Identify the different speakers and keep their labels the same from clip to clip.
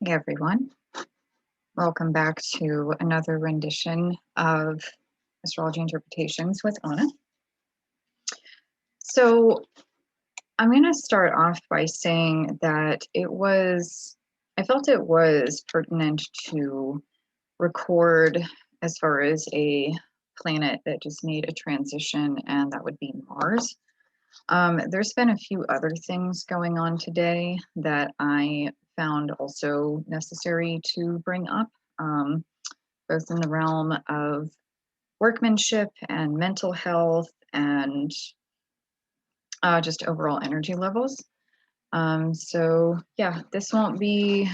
Speaker 1: Hey everyone, welcome back to another rendition of Astrology Interpretations with Anna. So I'm going to start off by saying that I felt it was pertinent to record as far as a planet that just made a transition, and that would be Mars. There's been a few other things going on today that I found also necessary to bring up, both in the realm of workmanship and mental health and just overall energy levels. So yeah, this won't be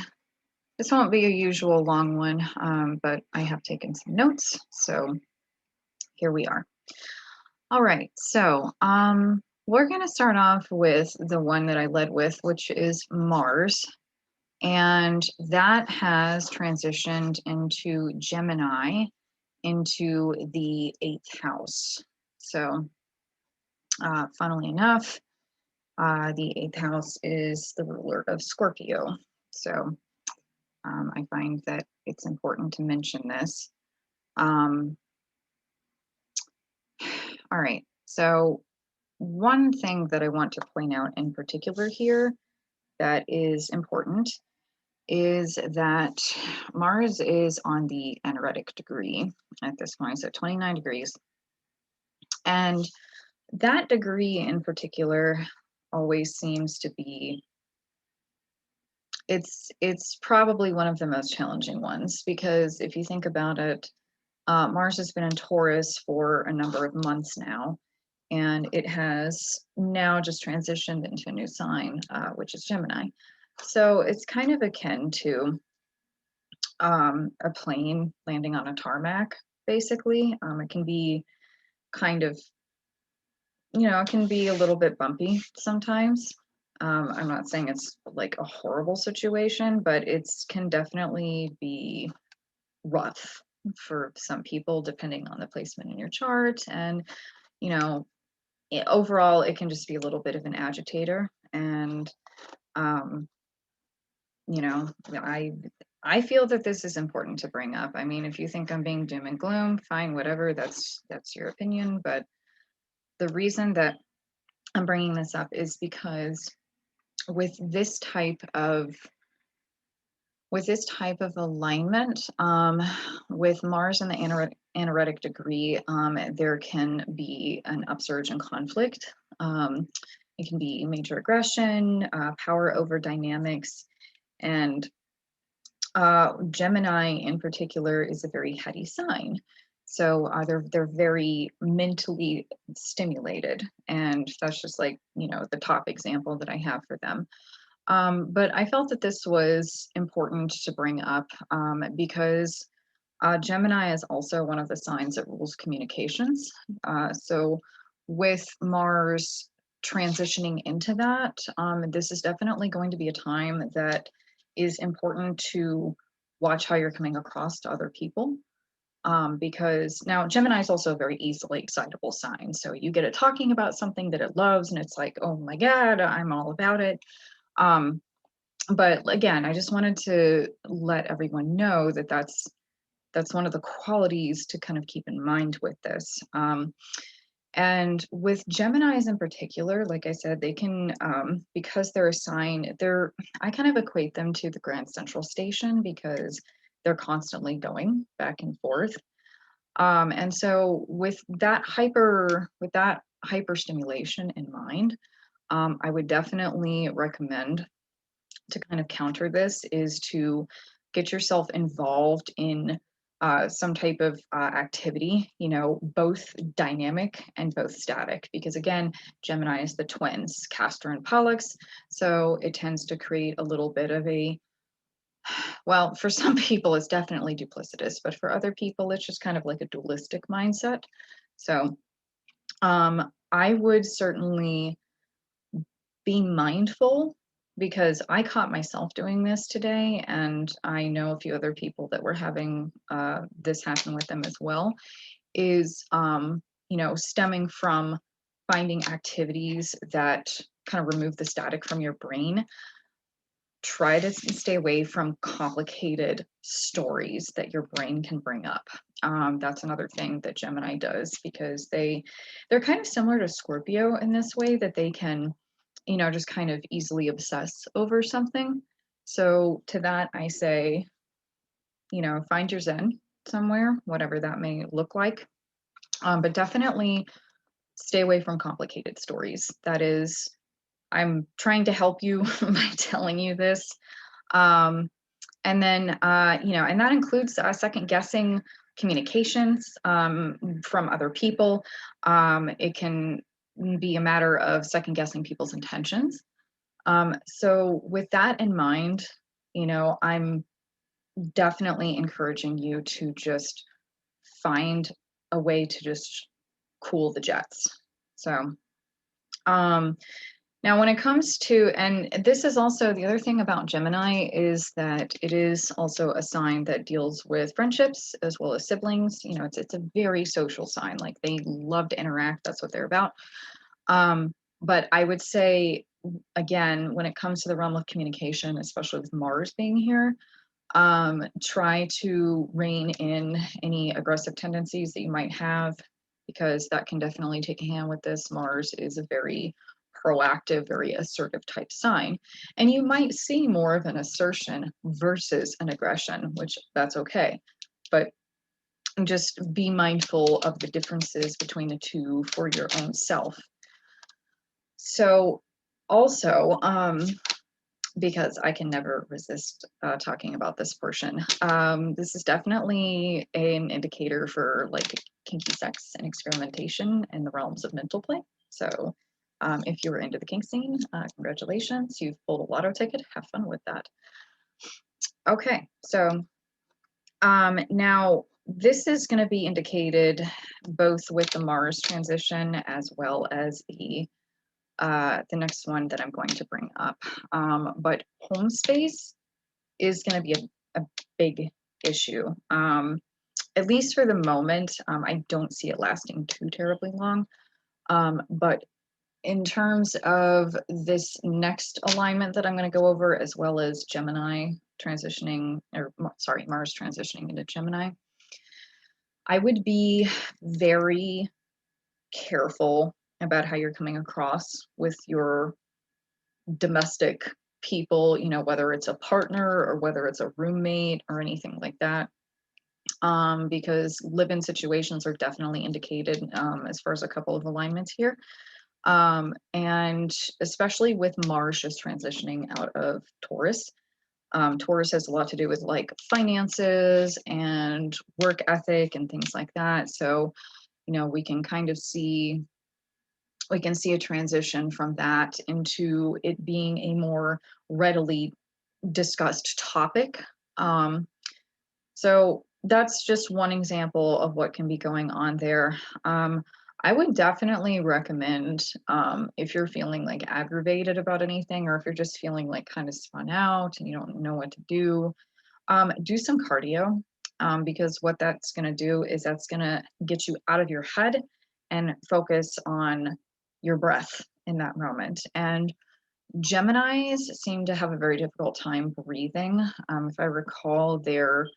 Speaker 1: a usual long one, but I have taken some notes, so here we are. All right, so we're going to start off with the one that I led with, which is Mars. And that has transitioned into Gemini, into the 8th house. So, funnily enough, the 8th house is the ruler of Scorpio. So, I find that it's important to mention this. All right, so one thing that I want to point out in particular here that is important is that Mars is on the anaretic degree at this point, so 29 degrees. And that degree in particular always seems to be, it's probably one of the most challenging ones, because if you think about it, Mars has been in Taurus for a number of months now, and it has now just transitioned into a new sign, which is Gemini. So it's kind of akin to a plane landing on a tarmac, basically. It can be kind of, it can be a little bit bumpy sometimes. I'm not saying it's like a horrible situation, but it's can definitely be rough for some people, depending on the placement in your chart. And, overall, it can just be a little bit of an agitator. And, um, you know, I feel that this is important to bring up. I mean, if you think I'm being doom and gloom, fine, whatever, that's your opinion. But the reason that I'm bringing this up is because with this type of alignment, with Mars in the anaretic degree, there can be an upsurge in conflict. It can be major aggression, power over dynamics, and Gemini in particular is a very heady sign. So they're very mentally stimulated, and that's just like, the top example that I have for them. But I felt that this was important to bring up, because Gemini is also one of the signs that rules communications. So with Mars transitioning into that, this is definitely going to be a time that is important to watch how you're coming across to other people. Because now Gemini is also a very easily excitable sign. So you get it talking about something that it loves, and it's like, oh my God, I'm all about it. But again, I just wanted to let everyone know that that's one of the qualities to kind of keep in mind with this. And with Geminis in particular, like I said, they can, because they're a sign, I kind of equate them to the Grand Central Station, because they're constantly going back and forth. And so with that hyper stimulation in mind, I would definitely recommend, to kind of counter this, is to get yourself involved in some type of activity, both dynamic and both static, because again, Gemini is the twins, Castor and Pollux. So it tends to create a little bit of well, for some people, it's definitely duplicitous, but for other people, it's just kind of like a dualistic mindset. So I would certainly be mindful, because I caught myself doing this today, and I know a few other people that were having this happen with them as well, is, stemming from finding activities that kind of remove the static from your brain. try to stay away from complicated stories that your brain can bring up. That's another thing that Gemini does, because they're kind of similar to Scorpio in this way, that they can, just kind of easily obsess over something. So to that, I say, find your Zen somewhere, whatever that may look like. But definitely stay away from complicated stories. That is, I'm trying to help you by telling you this. And then, and that includes second guessing communications from other people. It can be a matter of second guessing people's intentions. So with that in mind, I'm definitely encouraging you to just find a way to just cool the jets. So, now, when it comes to, and this is also the other thing about Gemini, is that it is also a sign that deals with friendships as well as siblings. It's a very social sign. Like, they love to interact. That's what they're about. But I would say, again, when it comes to the realm of communication, especially with Mars being here, try to rein in any aggressive tendencies that you might have, because that can definitely take a hand with this. Mars is a very proactive, very assertive type sign, and you might see more of an assertion versus an aggression, which that's okay. But just be mindful of the differences between the two for your own self. So also, because I can never resist talking about this portion. This is definitely an indicator for like kinky sex and experimentation in the realms of mental play. So if you're into the kink scene, congratulations, you've pulled a lotto ticket. Have fun with that. Okay, so now this is going to be indicated both with the Mars transition as well as the next one that I'm going to bring up. But home space is going to be a big issue, at least for the moment. I don't see it lasting too terribly long. But in terms of this next alignment that I'm going to go over, as well as Gemini transitioning, or sorry, Mars transitioning into Gemini, I would be very careful about how you're coming across with your domestic people, whether it's a partner or whether it's a roommate or anything like that. Because live-in situations are definitely indicated as far as a couple of alignments here. And especially with Mars just transitioning out of Taurus. Taurus has a lot to do with like finances and work ethic and things like that. So, we can kind of see a transition from that into it being a more readily discussed topic. So that's just one example of what can be going on there. I would definitely recommend, if you're feeling like aggravated about anything, or if you're just feeling like kind of spun out and you don't know what to do some cardio, because what that's going to do is that's going to get you out of your head and focus on your breath in that moment. And Geminis seem to have a very difficult time breathing. If I recall, their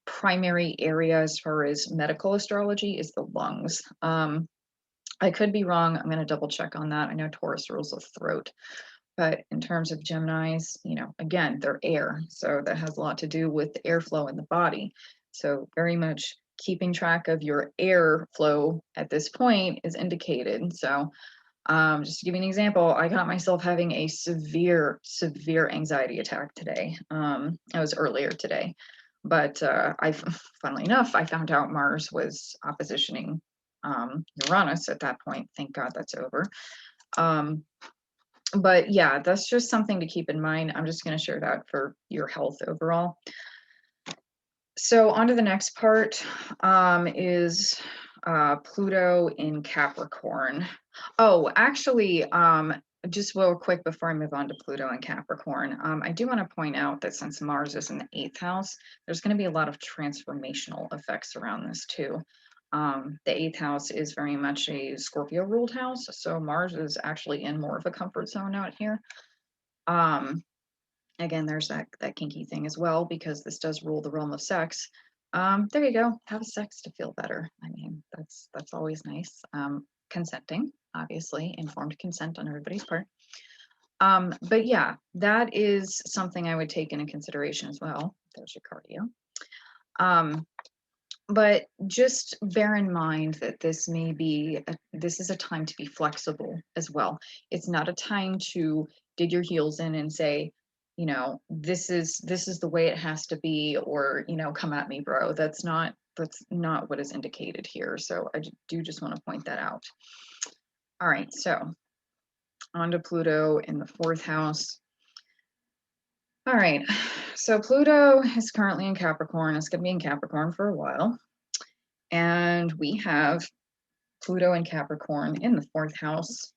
Speaker 1: primary area as far as medical astrology is the lungs. I could be wrong. I'm going to double check on that. I know Taurus rules the throat. But in terms of Geminis, again, they're air. So that has a lot to do with the airflow in the body. So very much keeping track of your airflow at this point is indicated. So just to give you an example, I got myself having a severe anxiety attack today. It was earlier today. But funnily enough, I found out Mars was oppositioning Uranus at that point. Thank God that's over. But yeah, that's just something to keep in mind. I'm just going to share that for your health overall. So on to the next part, is Pluto in Capricorn. Oh, actually, just real quick before I move on to Pluto and Capricorn, I do want to point out that since Mars is in the 8th house, there's going to be a lot of transformational effects around this too. The 8th house is very much a Scorpio ruled house, so Mars is actually in more of a comfort zone out here. Um, Again, there's that kinky thing as well, because this does rule the realm of sex. There you go. Have sex to feel better. I mean, that's always nice. Consenting, obviously, informed consent on everybody's part. But yeah, that is something I would take into consideration as well. There's your cardio. Um, but just bear in mind that this is a time to be flexible as well. It's not a time to dig your heels in and say, this is the way it has to be, or come at me, bro. That's not what is indicated here. So I do just want to point that out. All right, so on to Pluto in the fourth house. All right, so Pluto is currently in Capricorn. It's going to be in Capricorn for a while. And we have Pluto and Capricorn in the fourth house,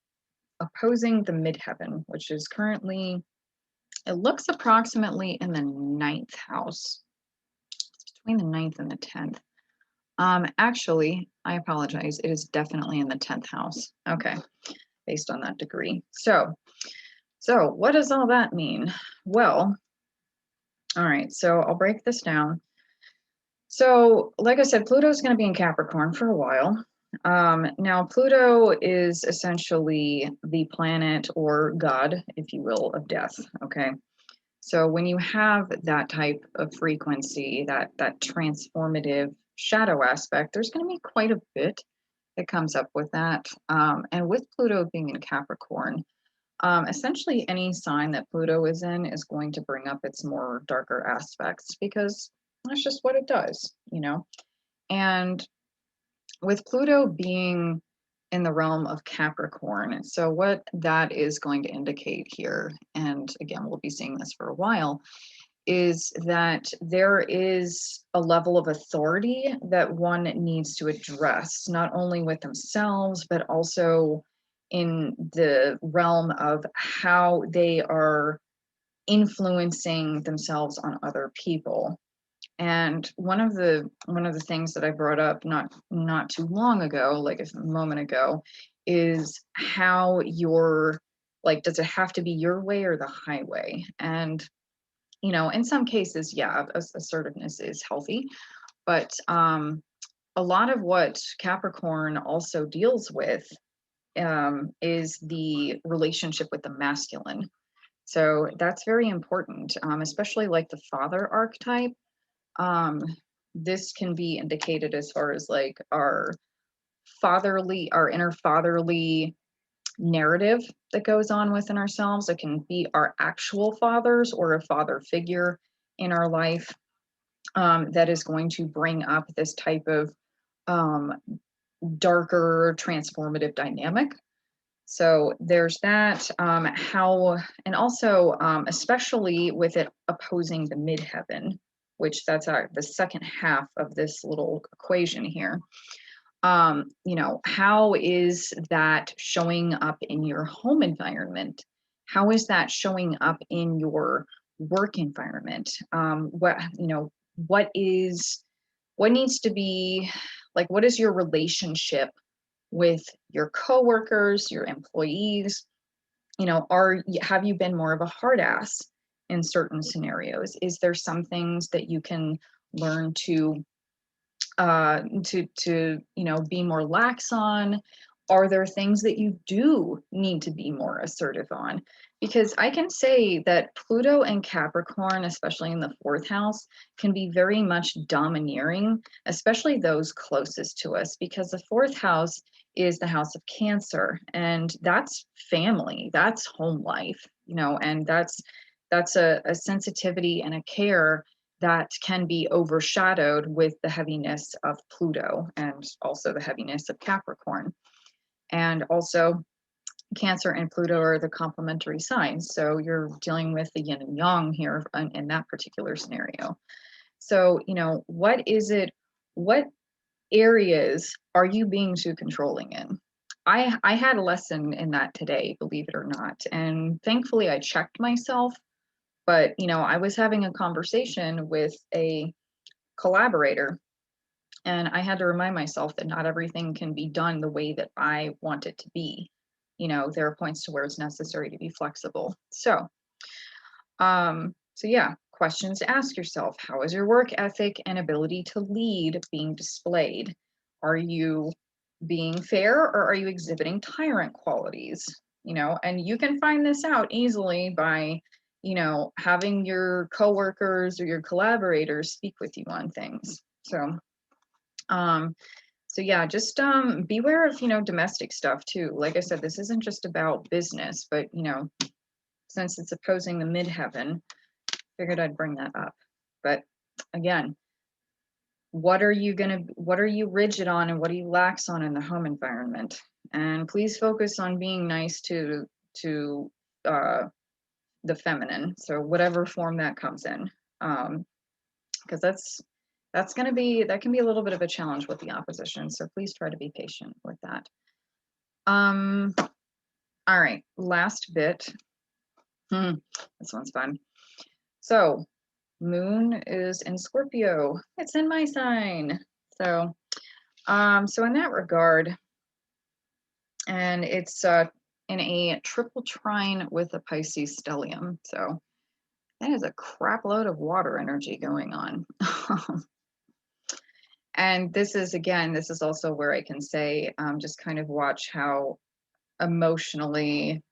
Speaker 1: opposing the midheaven, which is currently, it looks approximately in the ninth house. It's between the ninth and the 10th. Actually, I apologize. It is definitely in the 10th house. Okay, based on that degree. So what does all that mean? Well, all right, so I'll break this down. So, like I said, Pluto is going to be in Capricorn for a while. Now, Pluto is essentially the planet or god, if you will, of death. Okay. So when you have that type of frequency, that transformative shadow aspect, there's going to be quite a bit that comes up with that. And with Pluto being in Capricorn, essentially any sign that Pluto is in is going to bring up its more darker aspects, because that's just what it does. And with Pluto being in the realm of Capricorn, so what that is going to indicate here, and again, we'll be seeing this for a while, is that there is a level of authority that one needs to address, not only with themselves, but also in the realm of how they are influencing themselves on other people. And one of the things that I brought up not too long ago, like a moment ago, is how you're, like, does it have to be your way or the highway? And in some cases, yeah, assertiveness is healthy, but a lot of what Capricorn also deals with is the relationship with the masculine. So that's very important, especially like the father archetype. um this can be indicated as far as like our inner fatherly narrative that goes on within ourselves. It can be our actual fathers or a father figure in our life, that is going to bring up this type of um, darker transformative dynamic. So there's that. And also, especially with it opposing the midheaven, which that's the second half of this little equation here. How is that showing up in your home environment? How is that showing up in your work environment? What needs to be, like, what is your relationship with your coworkers, your employees? Have you been more of a hard ass in certain scenarios? Is there some things that you can learn to be more lax on? Are there things that you do need to be more assertive on? Because I can say that Pluto and Capricorn, especially in the fourth house, can be very much domineering, especially those closest to us, because the fourth house is the house of Cancer, and that's family, that's home life, and that's a sensitivity and a care that can be overshadowed with the heaviness of Pluto and also the heaviness of Capricorn. And also, Cancer and Pluto are the complementary signs. So you're dealing with the yin and yang here in that particular scenario. So, what areas are you being too controlling in? I had a lesson in that today, believe it or not. And thankfully I checked myself, but I was having a conversation with a collaborator, and I had to remind myself that not everything can be done the way that I want it to be. There are points to where it's necessary to be flexible. So So yeah, questions to ask yourself. How is your work ethic and ability to lead being displayed? Are you being fair, or are you exhibiting tyrant qualities? And you can find this out easily by, having your coworkers or your collaborators speak with you on things. Um, so yeah, just beware of, domestic stuff too. Like I said, this isn't just about business, but since it's opposing the midheaven, figured I'd bring that up. But again, what are you rigid on, and what are you lax on in the home environment? And please focus on being nice to uh, the feminine, so whatever form that comes in, because that can be a little bit of a challenge with the opposition. So please try to be patient with that. All right, last bit. This one's fun. So moon is in Scorpio. It's in my sign. So in that regard, and it's in a triple trine with a Pisces stellium. So that is a crap load of water energy going on. And this is also where I can say, just kind of watch how emotionally,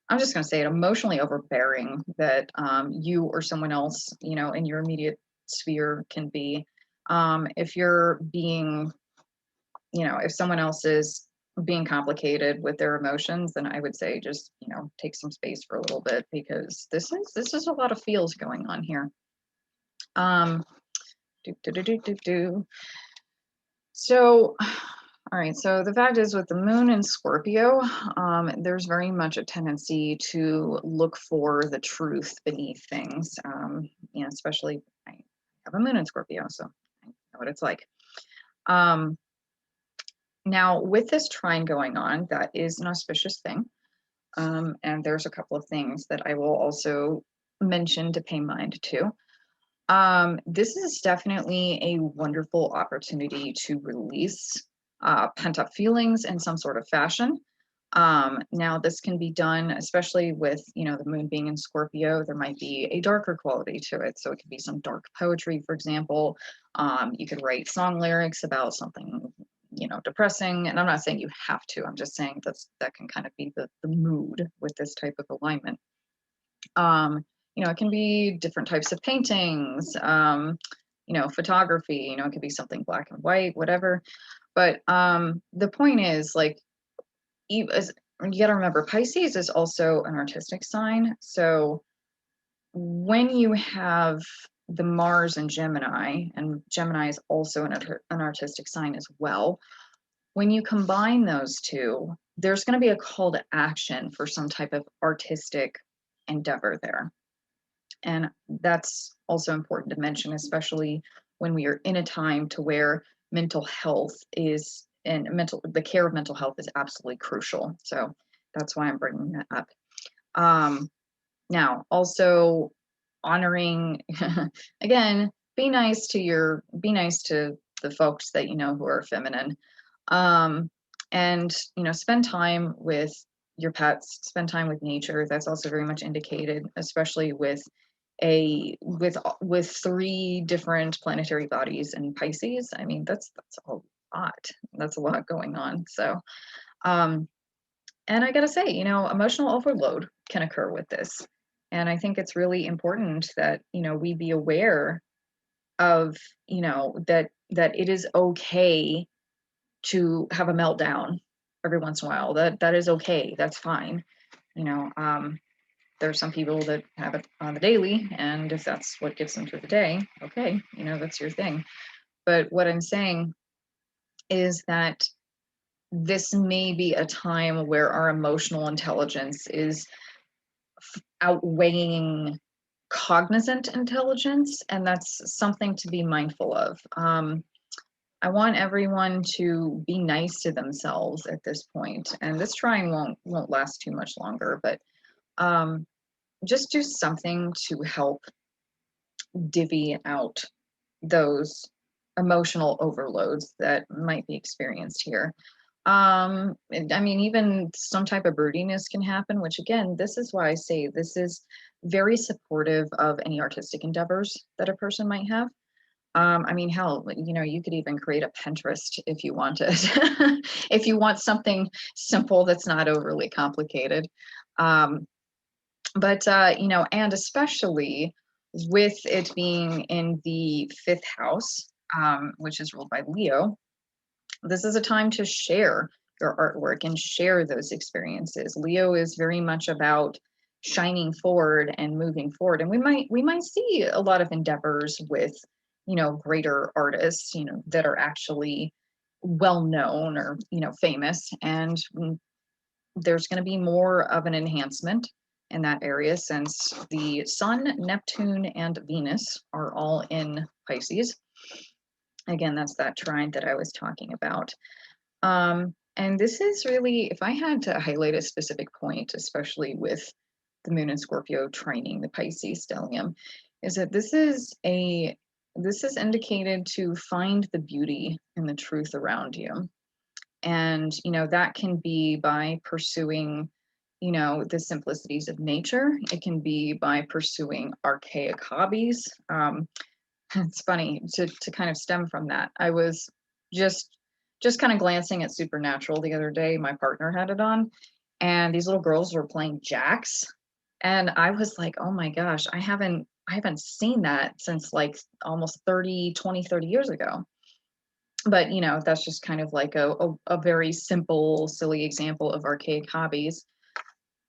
Speaker 1: I'm just going to say it, emotionally overbearing that you or someone else, in your immediate sphere can be. If you're being, if someone else is being complicated with their emotions, then I would say just, take some space for a little bit, because this is a lot of feels going on here. Um, do, do, do, do, do, do. So, all right, so the fact is, with the moon in Scorpio, there's very much a tendency to look for the truth beneath things, especially I have a moon in Scorpio, so I know what it's like. Now, with this trine going on, that is an auspicious thing. And there's a couple of things that I will also mention to pay mind to. This is definitely a wonderful opportunity to release pent-up feelings in some sort of fashion. Now, this can be done, especially with, the moon being in Scorpio. There might be a darker quality to it. So it could be some dark poetry, for example. You could write song lyrics about something, depressing. And I'm not saying you have to. I'm just saying that can kind of be the mood with this type of alignment. It can be different types of paintings, photography, it could be something black and white, whatever. But the point is, like, you got to remember, Pisces is also an artistic sign. So when you have the Mars and Gemini is also an artistic sign as well. When you combine those two, there's going to be a call to action for some type of artistic endeavor there. And that's also important to mention, especially when we are in a time to where mental health is, and the care of mental health is absolutely crucial. So that's why I'm bringing that up. Now, also honoring, again, be nice to the folks that who are feminine. And spend time with your pets, spend time with nature. That's also very much indicated, especially with three different planetary bodies in Pisces. I mean, that's a lot. That's a lot going on. So, and I gotta say, emotional overload can occur with this. And I think it's really important that, we be aware of, that it is okay to have a meltdown every once in a while. That is okay. That's fine. There's some people that have it on the daily, and if that's what gets them through the day, okay, that's your thing. But what I'm saying is that this may be a time where our emotional intelligence is outweighing cognizant intelligence, and that's something to be mindful of. I want everyone to be nice to themselves at this point, and this trine won't last too much longer, but just do something to help divvy out those emotional overloads that might be experienced here. I mean, even some type of broodiness can happen, which again, this is why I say this is very supportive of any artistic endeavors that a person might have. I mean, hell, you could even create a Pinterest if you wanted, if you want something simple that's not overly complicated. Um, but and especially with it being in the fifth house, which is ruled by Leo, this is a time to share your artwork and share those experiences. Leo is very much about shining forward and moving forward. And we might see a lot of endeavors with, greater artists, that are actually well known or, famous. And there's going to be more of an enhancement in that area since the Sun, Neptune, and Venus are all in Pisces. Again, that's that trine that I was talking about. And this is really, if I had to highlight a specific point, especially with the moon in Scorpio trining the Pisces stellium, is that this is indicated to find the beauty and the truth around you. And, that can be by pursuing, the simplicities of nature. It can be by pursuing archaic hobbies. It's funny to kind of stem from that. I was just kind of glancing at Supernatural the other day. My partner had it on, and these little girls were playing jacks, and I was like, oh my gosh, I haven't seen that since like almost 30 years ago. But that's just kind of like a very simple, silly example of archaic hobbies.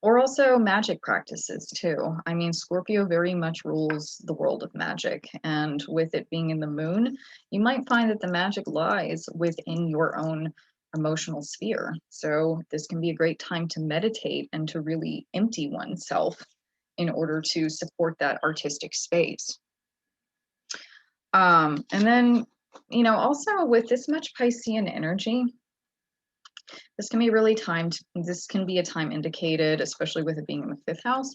Speaker 1: Or also magic practices too. I mean, Scorpio very much rules the world of magic. And with it being in the moon, you might find that the magic lies within your own emotional sphere. So this can be a great time to meditate and to really empty oneself in order to support that artistic space. And then, also with this much Piscean energy, this can be really timed. This can be a time indicated, especially with it being in the fifth house,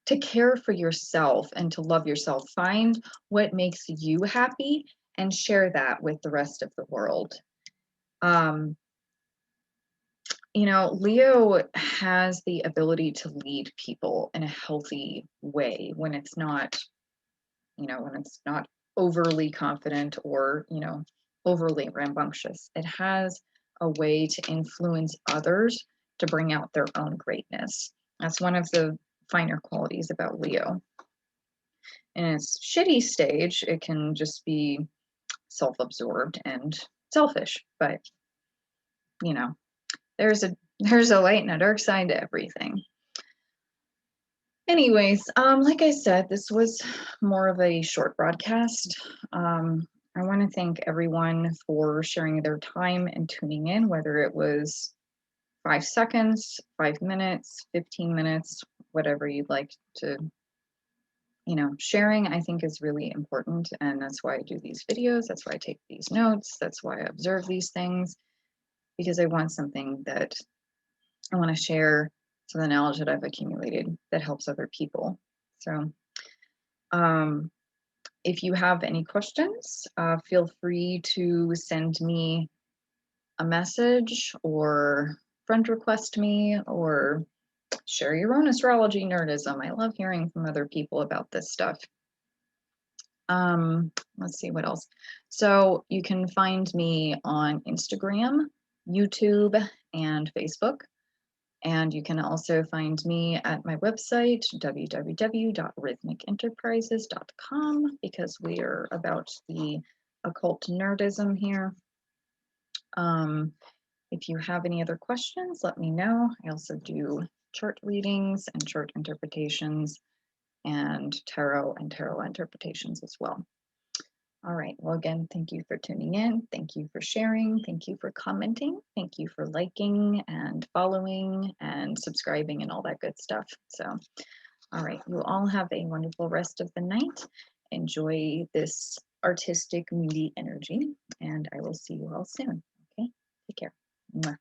Speaker 1: to care for yourself and to love yourself. Find what makes you happy and share that with the rest of the world. Leo has the ability to lead people in a healthy way when it's not, overly confident or, overly rambunctious. It has a way to influence others to bring out their own greatness. That's one of the finer qualities about Leo. In its shitty stage, it can just be self-absorbed and selfish, but there's a light and a dark side to everything. Anyways, like I said, this was more of a short broadcast. I want to thank everyone for sharing their time and tuning in, whether it was 5 seconds, 5 minutes, 15 minutes, whatever you'd like to, sharing I think is really important. And that's why I do these videos. That's why I take these notes. That's why I observe these things, because I want something that I want to share, some of the knowledge that I've accumulated that helps other people. So if you have any questions, feel free to send me a message or friend request me or share your own astrology nerdism. I love hearing from other people about this stuff. Let's see what else. So you can find me on Instagram, YouTube, and Facebook. And you can also find me at my website, www.rhythmicenterprises.com, because we are about the occult nerdism here. If you have any other questions, let me know. I also do chart readings and chart interpretations and tarot interpretations as well. All right. Well, again, thank you for tuning in. Thank you for sharing. Thank you for commenting. Thank you for liking and following and subscribing and all that good stuff. So, all right. You all have a wonderful rest of the night. Enjoy this artistic, moody energy, and I will see you all soon. Okay. Take care. Mwah.